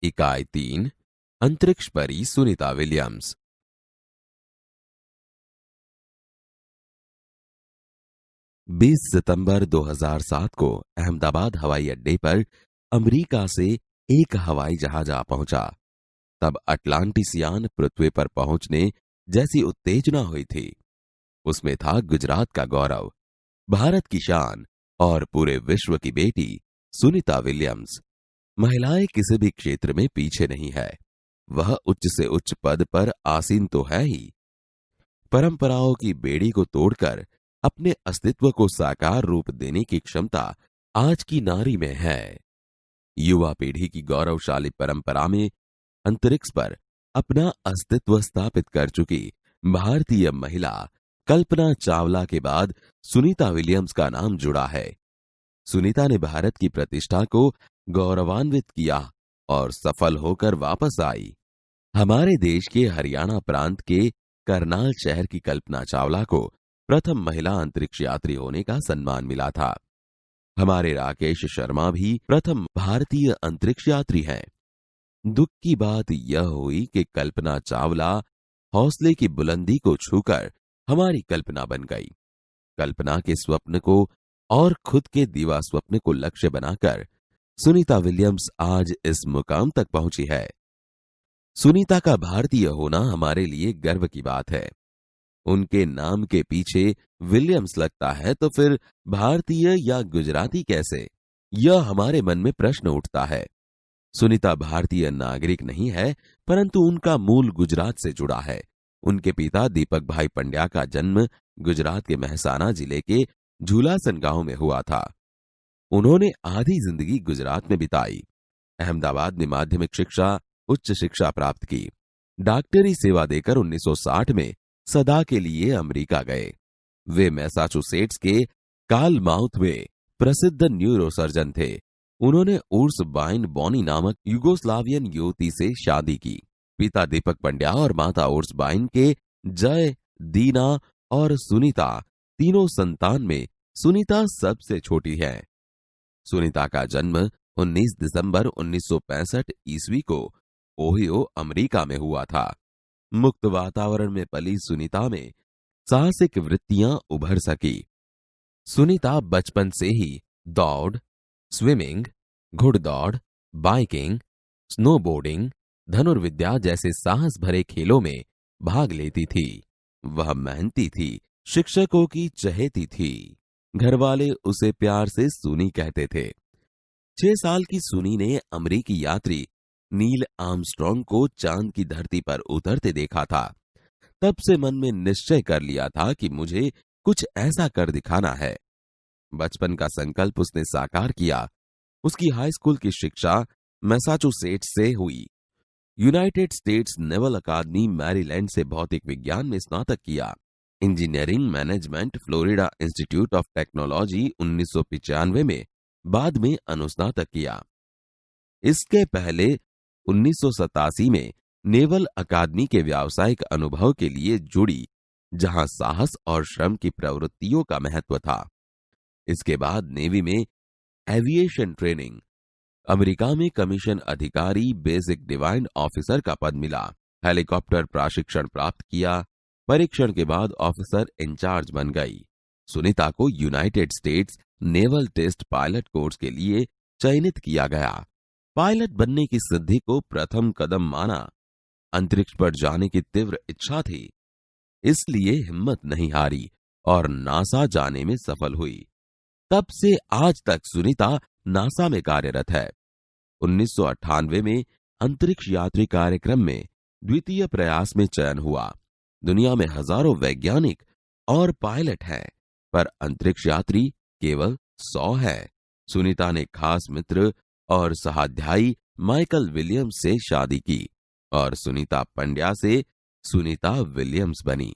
इकाई 3 अंतरिक्ष परी सुनीता विलियम्स। 20 सितंबर 2007 को अहमदाबाद हवाई अड्डे पर अमेरिका से एक हवाई जहाज आ पहुंचा। तब अटलांटिसियान पृथ्वी पर पहुंचने जैसी उत्तेजना हुई थी। उसमें था गुजरात का गौरव, भारत की शान और पूरे विश्व की बेटी सुनीता विलियम्स। महिलाएं किसी भी क्षेत्र में पीछे नहीं है, वह उच्च से उच्च पद पर आसीन तो है ही, परंपराओं की बेड़ी को तोड़कर अपने अस्तित्व को साकार रूप देने की क्षमता आज की नारी में है। युवा पीढ़ी की गौरवशाली परंपरा में अंतरिक्ष पर अपना अस्तित्व स्थापित कर चुकी भारतीय महिला कल्पना चावला के बाद सुनीता विलियम्स का नाम जुड़ा है। सुनीता ने भारत की प्रतिष्ठा को गौरवान्वित किया और सफल होकर वापस आई। हमारे देश के हरियाणा प्रांत के करनाल शहर की कल्पना चावला को प्रथम महिला अंतरिक्ष यात्री होने का सम्मान मिला था। हमारे राकेश शर्मा भी प्रथम भारतीय अंतरिक्ष यात्री हैं। दुख की बात यह हुई कि कल्पना चावला हौसले की बुलंदी को छूकर हमारी कल्पना बन गई। कल्पना के स्वप्न को और खुद के दीवा स्वप्न को लक्ष्य बनाकर सुनीता विलियम्स आज इस मुकाम तक पहुंची है। सुनीता का भारतीय होना हमारे लिए गर्व की बात है। उनके नाम के पीछे विलियम्स लगता है तो फिर भारतीय या गुजराती कैसे, यह हमारे मन में प्रश्न उठता है। सुनीता भारतीय नागरिक नहीं है, परंतु उनका मूल गुजरात से जुड़ा है। उनके पिता दीपक भाई पंड्या का जन्म गुजरात के महसाना जिले के झूलासन गांव में हुआ था। उन्होंने आधी जिंदगी गुजरात में बिताई। अहमदाबाद में माध्यमिक शिक्षा, उच्च शिक्षा प्राप्त की। डॉक्टरी सेवा देकर 1960 में सदा के लिए अमेरिका गए। वे मैसाचुसेट्स के कार्लमाउथ में प्रसिद्ध न्यूरोसर्जन थे। उन्होंने उर्स बाइन बॉनी नामक युगोस्लावियन युवती से शादी की। पिता दीपक पंड्या और माता उर्स बाइन के जय, दीना और सुनीता तीनों संतान में सुनीता सबसे छोटी है। सुनीता का जन्म 19 दिसंबर 1965 ईस्वी को ओहियो, अमेरिका में हुआ था। मुक्त वातावरण में पली सुनीता में साहसिक वृत्तियां उभर सकी। सुनीता बचपन से ही दौड़, स्विमिंग, घुड़दौड़, बाइकिंग, स्नोबोर्डिंग, धनुर्विद्या जैसे साहस भरे खेलों में भाग लेती थी। वह मेहनती थी, शिक्षकों की चहेती थी। घरवाले उसे प्यार से सुनी कहते थे। 6 साल की सुनी ने अमेरिकी यात्री नील आर्मस्ट्रॉन्ग को चांद की धरती पर उतरते देखा था। तब से मन में निश्चय कर लिया था कि मुझे कुछ ऐसा कर दिखाना है। बचपन का संकल्प उसने साकार किया। उसकी हाई स्कूल की शिक्षा मैसाचुसेट्स से हुई। यूनाइटेड स्टेट्स नेवल अकादमी मैरीलैंड से भौतिक विज्ञान में स्नातक किया। Engineering management Florida institute of technology 1995 में बाद में अनुस्नातक किया। इसके पहले 1987 में नेवल अकादमी के व्यावसायिक अनुभव के लिए जुड़ी, जहां साहस और श्रम की प्रवृत्तियों का महत्व था। इसके बाद नेवी में एविएशन ट्रेनिंग, अमेरिका में कमीशन अधिकारी बेसिक डिवाइन ऑफिसर का पद मिला। हेलीकॉप्टर प्रशिक्षण प्राप्त किया। परीक्षण के बाद ऑफिसर इंचार्ज बन गई। सुनीता को United States naval test pilot course के लिए चयनित किया गया। पायलट बनने की सिद्धि को प्रथम कदम माना। अंतरिक्ष पर जाने की तीव्र इच्छा थी, इसलिए हिम्मत नहीं हारी और नासा जाने में सफल हुई। तब से आज तक सुनीता नासा में कार्यरत है। 1998 में अंतरिक्ष यात्री कार्यक्रम में द्वितीय प्रयास में चयन हुआ। दुनिया में हजारों वैज्ञानिक और पायलट हैं, पर अंतरिक्ष यात्री केवल 100 है। सुनीता ने खास मित्र और सहाध्यायी माइकल विलियम्स से शादी की और सुनीता पंड्या से सुनीता विलियम्स बनी।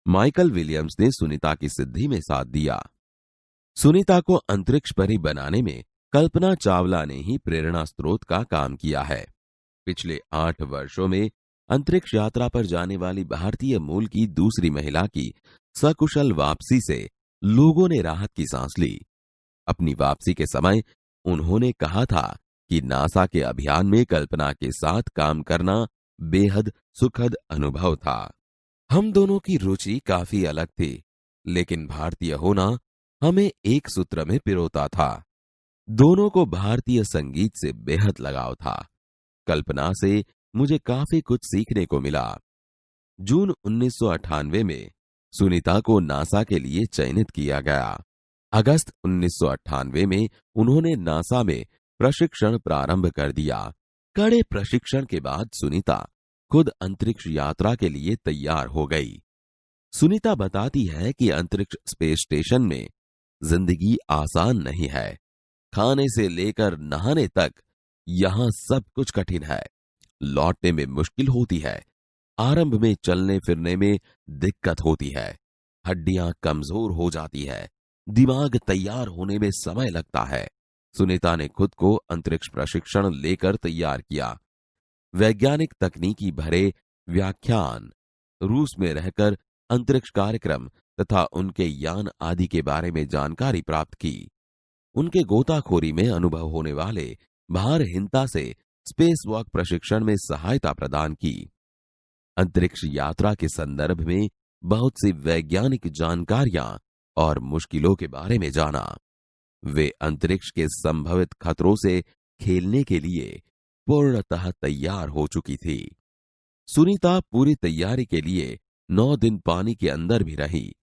माइकल विलियम्स ने सुनीता की सिद्धि में साथ दिया। सुनीता को अंतरिक्ष परी बनाने में कल्पना चावला ने ही प्रेरणा स्रोत का काम किया है। पिछले 8 वर्षों में अंतरिक्ष यात्रा पर जाने वाली भारतीय मूल की दूसरी महिला की सकुशल वापसी से लोगों ने राहत की सांस ली। अपनी वापसी के समय उन्होंने कहा था कि नासा के अभियान में कल्पना के साथ काम करना बेहद सुखद अनुभव था। हम दोनों की रुचि काफी अलग थी, लेकिन भारतीय होना हमें एक सूत्र में पिरोता था। दोनों को भारतीय संगीत से बेहद लगाव था। कल्पना से मुझे काफी कुछ सीखने को मिला। जून 1998 में सुनीता को नासा के लिए चयनित किया गया। अगस्त 1998 में उन्होंने नासा में प्रशिक्षण प्रारंभ कर दिया। कड़े प्रशिक्षण के बाद सुनीता खुद अंतरिक्ष यात्रा के लिए तैयार हो गई। सुनीता बताती है कि अंतरिक्ष स्पेस स्टेशन में जिंदगी आसान नहीं है। खाने से लेकर नहाने तक यहां सब कुछ कठिन है। लौटने में मुश्किल होती है। आरंभ में चलने फिरने में दिक्कत होती है। हड्डियां कमजोर हो जाती है। दिमाग तैयार होने में समय लगता है। सुनीता ने खुद को अंतरिक्ष प्रशिक्षण लेकर तैयार किया। वैज्ञानिक तकनीकी भरे व्याख्यान, रूस में रहकर अंतरिक्ष कार्यक्रम तथा उनके यान आदि के बारे में जानकारी प्राप्त की। उनके गोताखोरी में अनुभव होने वाले भारहीनता से स्पेस वॉक प्रशिक्षण में सहायता प्रदान की। अंतरिक्ष यात्रा के संदर्भ में बहुत सी वैज्ञानिक जानकारियां और मुश्किलों के बारे में जाना। वे अंतरिक्ष के संभवित खतरों से खेलने के लिए पूर्णतः तैयार हो चुकी थी। सुनीता पूरी तैयारी के लिए 9 दिन पानी के अंदर भी रही।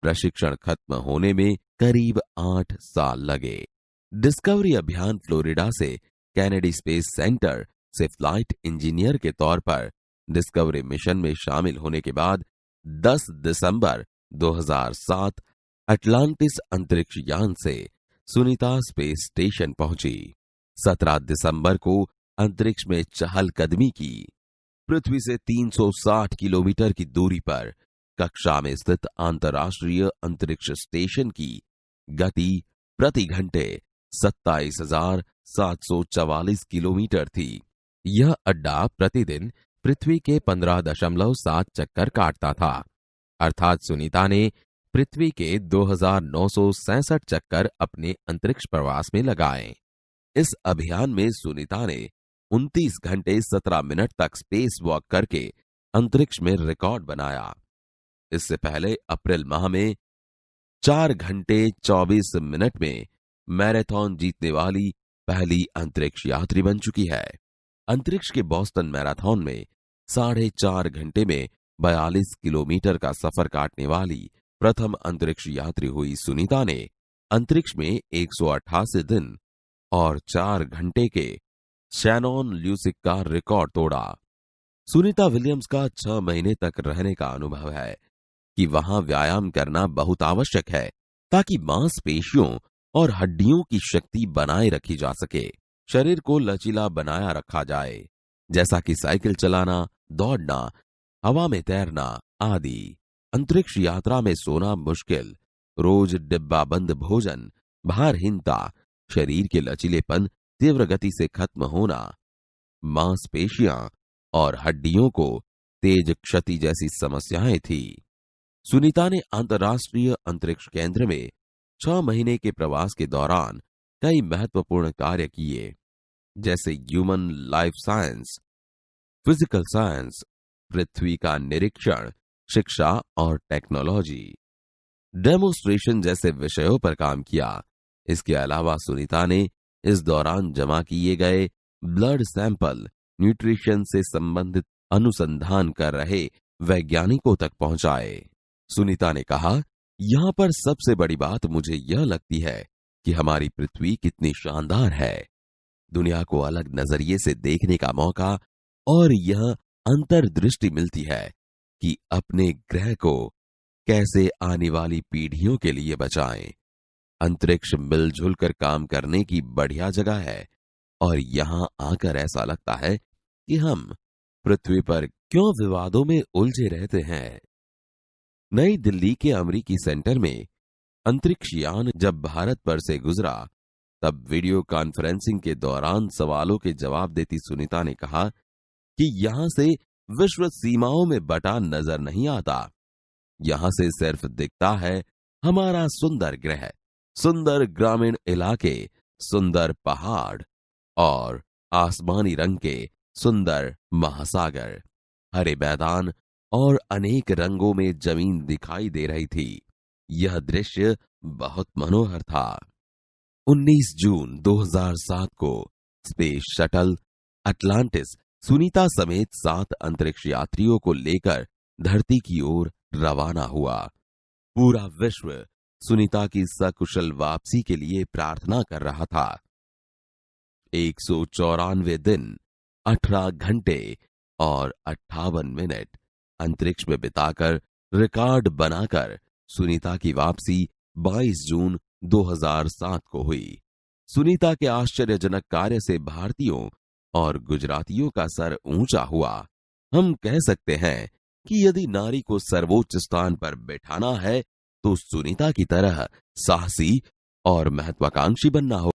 प्रशिक्षण खत्म होने में करीब 8 साल लगे। डिस्कवरी अभियान फ्लोरिडा से कैनेडी स्पेस सेंटर से फ्लाइट इंजीनियर के तौर पर डिस्कवरी मिशन में शामिल होने के बाद 10 दिसंबर 2007 अटलांटिस अंतरिक्ष यान से सुनीता स्पेस स्टेशन पहुंची। 17 दिसंबर को अंतरिक्ष में चहलकदमी की। पृथ्वी से 360 किलोमीटर की दूरी पर कक्षा में स्थित अंतर्राष्ट्रीय अंतरिक्ष स्टेशन की गति प्रति घंटे 27,744 किलोमीटर थी। यह अड्डा प्रतिदिन पृथ्वी के 15.7 चक्कर काटता था। अर्थात सुनीता ने पृथ्वी के 2,967 चक्कर अपने अंतरिक्ष प्रवास में लगाए। इस अभियान में सुनीता ने 29 घंटे 17 मिनट तक स्पेस वॉक करके अंतरिक्ष में रिकॉर्ड बनाया। इससे पहले अप्रैल माह में 4 घंटे 24 मिनट में मैराथन जीतने वाली पहली अंतरिक्ष यात्री बन चुकी है। अंतरिक्ष के बोस्टन मैराथन में 4.5 घंटे में 42 किलोमीटर का सफर काटने वाली प्रथम अंतरिक्ष यात्री हुई सुनीता ने अंतरिक्ष में 188 दिन और 4 घंटे के शैनॉन ल्यूसिक का रिकॉर्ड तोड़ा। सुनीता विलियम्स का 6 महीने तक रहने का अनुभव है कि वहां व्यायाम करना बहुत आवश्यक है ताकि मांसपेशियों और हड्डियों की शक्ति बनाए रखी जा सके, शरीर को लचीला बनाया रखा जाए, जैसा कि साइकिल चलाना, दौड़ना, हवा में तैरना आदि। अंतरिक्ष यात्रा में सोना मुश्किल, रोज डिब्बाबंद भोजन, भारहीनता, शरीर के लचीलेपन तीव्र गति से खत्म होना, मांसपेशियां और हड्डियों को तेज क्षति जैसी समस्याएं थी। सुनीता ने अंतर्राष्ट्रीय अंतरिक्ष केंद्र में 6 महीने के प्रवास के दौरान कई महत्वपूर्ण कार्य किए, जैसे human life science, physical science, पृथ्वी का निरीक्षण, शिक्षा और टेक्नोलॉजी, डेमोन्स्ट्रेशन जैसे विषयों पर काम किया। इसके अलावा सुनीता ने इस दौरान जमा किए गए ब्लड सैंपल न्यूट्रिशन से संबंधित अनुसंधान कर रहे वैज्ञानिकों तक पहुंचाए। सुनीता ने कहा, यहां पर सबसे बड़ी बात मुझे यह लगती है कि हमारी पृथ्वी कितनी शानदार है। दुनिया को अलग नजरिए से देखने का मौका और यह अंतर्दृष्टि मिलती है कि अपने ग्रह को कैसे आने वाली पीढ़ियों के लिए बचाएं। अंतरिक्ष मिलजुल कर काम करने की बढ़िया जगह है और यहां आकर ऐसा लगता है कि हम पृथ्वी पर क्यों विवादों में उलझे रहते हैं। नई दिल्ली के अमरीकी सेंटर में अंतरिक्ष यान जब भारत पर से गुजरा, तब वीडियो कॉन्फ्रेंसिंग के दौरान सवालों के जवाब देती सुनीता ने कहा कि यहां से विश्व सीमाओं में बटा नजर नहीं आता। यहां से सिर्फ दिखता है हमारा सुंदर ग्रह, सुंदर ग्रामीण इलाके, सुंदर पहाड़ और आसमानी रंग के सुंदर महासागर, हरे मैदान और अनेक रंगों में जमीन दिखाई दे रही थी। यह दृश्य बहुत मनोहर था। 19 जून 2007 को स्पेस शटल अटलांटिस सुनीता समेत 7 अंतरिक्ष यात्रियों को लेकर धरती की ओर रवाना हुआ। पूरा विश्व सुनीता की सकुशल वापसी के लिए प्रार्थना कर रहा था। 194 दिन, 18 घंटे और 58 मिनट अंतरिक्ष में बिताकर रिकॉर्ड बनाकर सुनीता की वापसी 22 जून 2007 को हुई। सुनीता के आश्चर्यजनक कार्य से भारतीयों और गुजरातियों का सर ऊंचा हुआ। हम कह सकते हैं कि यदि नारी को सर्वोच्च स्थान पर बैठाना है तो सुनीता की तरह साहसी और महत्वाकांक्षी बनना होगा।